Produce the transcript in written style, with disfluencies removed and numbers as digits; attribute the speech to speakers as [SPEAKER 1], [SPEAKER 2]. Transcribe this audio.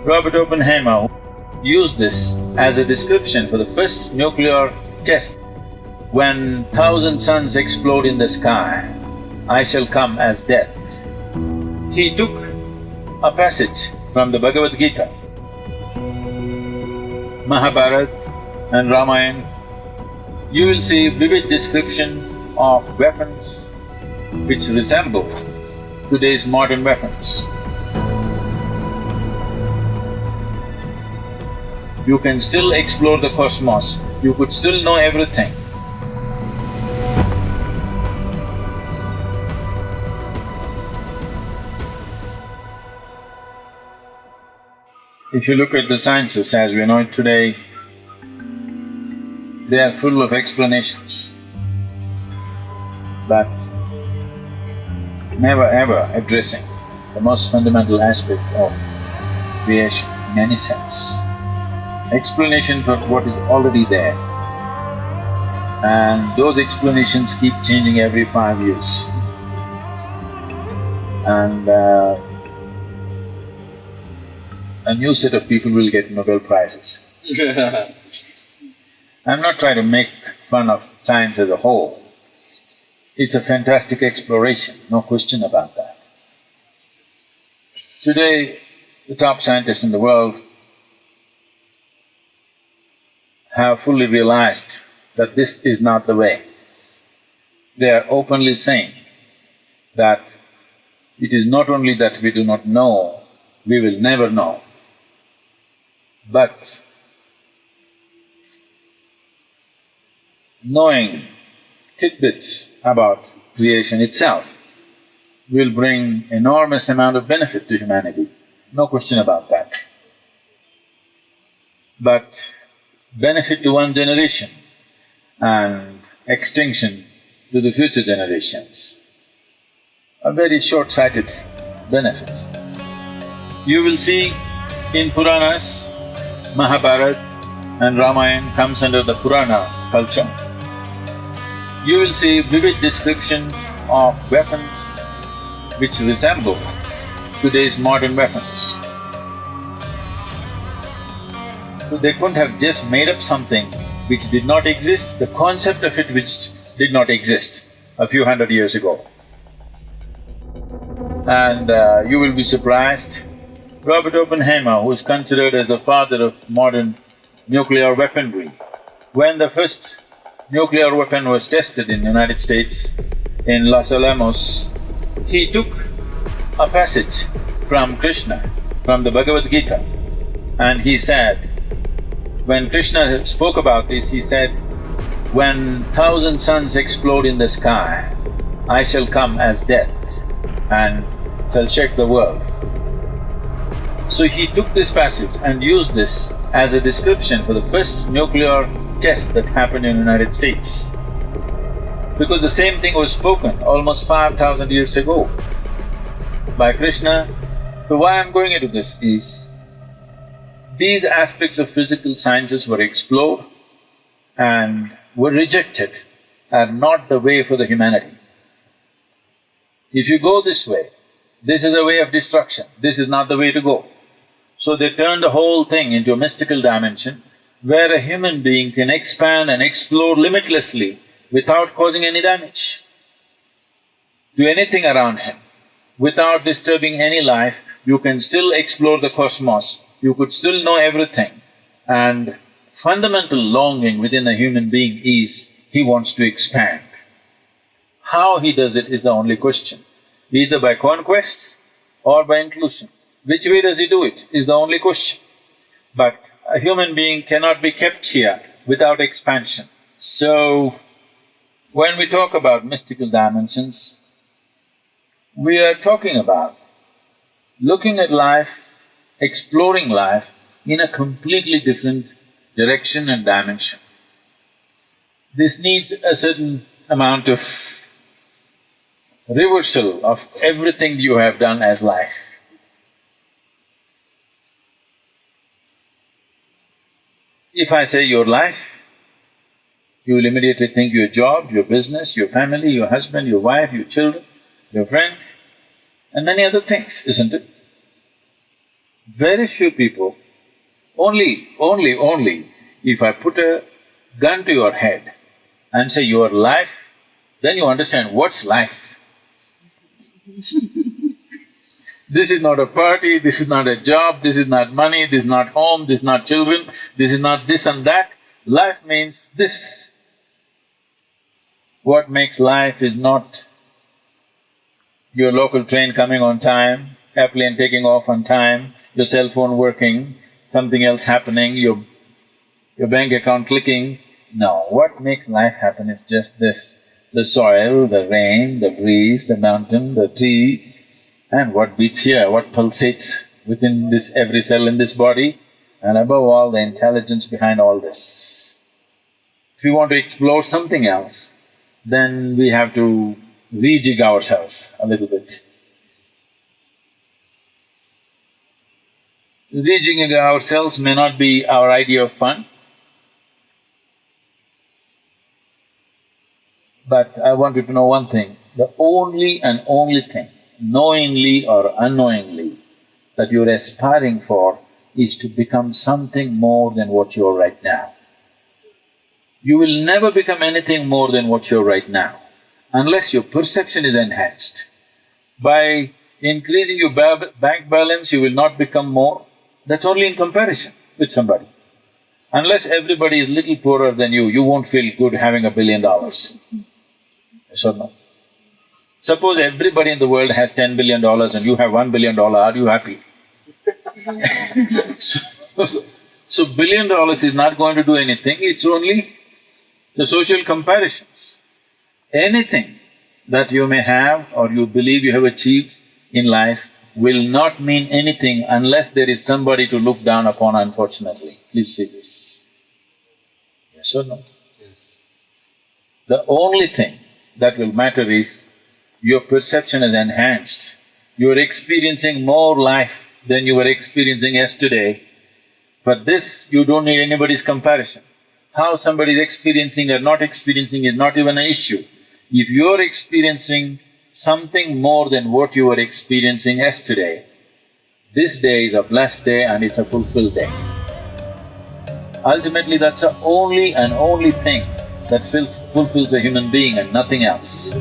[SPEAKER 1] Robert Oppenheimer used this as a description for the first nuclear test. When 1,000 suns explode in the sky, I shall come as death. He took a passage from the Bhagavad Gita, Mahabharata and Ramayana. You will see vivid description of weapons which resemble today's modern weapons. You can still explore the cosmos, you could still know everything. If you look at the sciences as we know it today, they are full of explanations, but never ever addressing the most fundamental aspect of creation in any sense. Explanation for what is already there, and those explanations keep changing every 5 years. And a new set of people will get Nobel Prizes. I'm not trying to make fun of science as a whole. It's a fantastic exploration, no question about that. Today, the top scientists in the world have fully realized that this is not the way. They are openly saying that it is not only that we do not know, we will never know, but knowing tidbits about creation itself will bring enormous amount of benefit to humanity, no question about that. But benefit to one generation and extinction to the future generations, a very short-sighted benefit. You will see in Puranas, Mahabharata and Ramayana comes under the Purana culture. You will see vivid description of weapons which resemble today's modern weapons. So they couldn't have just made up something which did not exist, the concept of it which did not exist a few hundred years ago. And you will be surprised, Robert Oppenheimer, who is considered as the father of modern nuclear weaponry, when the first nuclear weapon was tested in the United States, in Los Alamos, he took a passage from Krishna, from the Bhagavad Gita, and he said, when Krishna spoke about this, he said, when 1,000 suns explode in the sky, I shall come as death and shall shake the world. So he took this passage and used this as a description for the first nuclear test that happened in the United States. Because the same thing was spoken almost 5,000 years ago by Krishna. So why I'm going into this is, these aspects of physical sciences were explored and were rejected, are not the way for the humanity. If you go this way, this is a way of destruction, this is not the way to go. So they turned the whole thing into a mystical dimension where a human being can expand and explore limitlessly without causing any damage to anything around him. Without disturbing any life, you can still explore the cosmos, you could still know everything. And fundamental longing within a human being is, he wants to expand. How he does it is the only question, either by conquest or by inclusion. Which way does he do it is the only question. But a human being cannot be kept here without expansion. So, when we talk about mystical dimensions, we are talking about looking at life, exploring life in a completely different direction and dimension. This needs a certain amount of reversal of everything you have done as life. If I say your life, you will immediately think your job, your business, your family, your husband, your wife, your children, your friend, and many other things, isn't it? Very few people, only if I put a gun to your head and say your life, then you understand what's life. This is not a party, this is not a job, this is not money, this is not home, this is not children, this is not this and that. Life means this. What makes life is not your local train coming on time, airplane taking off on time, your cell phone working, something else happening, your bank account clicking. No, what makes life happen is just this: the soil, the rain, the breeze, the mountain, the tree, and what beats here, what pulsates within this every cell in this body, and above all, the intelligence behind all this. If we want to explore something else, then we have to rejig ourselves a little bit. Rejigging ourselves may not be our idea of fun, but I want you to know one thing: the only and only thing, knowingly or unknowingly, that you're aspiring for is to become something more than what you are right now. You will never become anything more than what you're right now, unless your perception is enhanced. By increasing your bank balance, you will not become more. That's only in comparison with somebody. Unless everybody is little poorer than you won't feel good having $1 billion. Yes or no? Suppose everybody in the world has $10 billion and you have $1 billion, are you happy? So $1 billion is not going to do anything, it's only the social comparisons. Anything that you may have or you believe you have achieved in life will not mean anything unless there is somebody to look down upon, unfortunately. Please see this. Yes or no?
[SPEAKER 2] Yes.
[SPEAKER 1] The only thing that will matter is your perception is enhanced. You are experiencing more life than you were experiencing yesterday. For this, you don't need anybody's comparison. How somebody is experiencing or not experiencing is not even an issue. If you're experiencing something more than what you were experiencing yesterday, this day is a blessed day and it's a fulfilled day. Ultimately, that's the only and only thing that fulfills a human being and nothing else.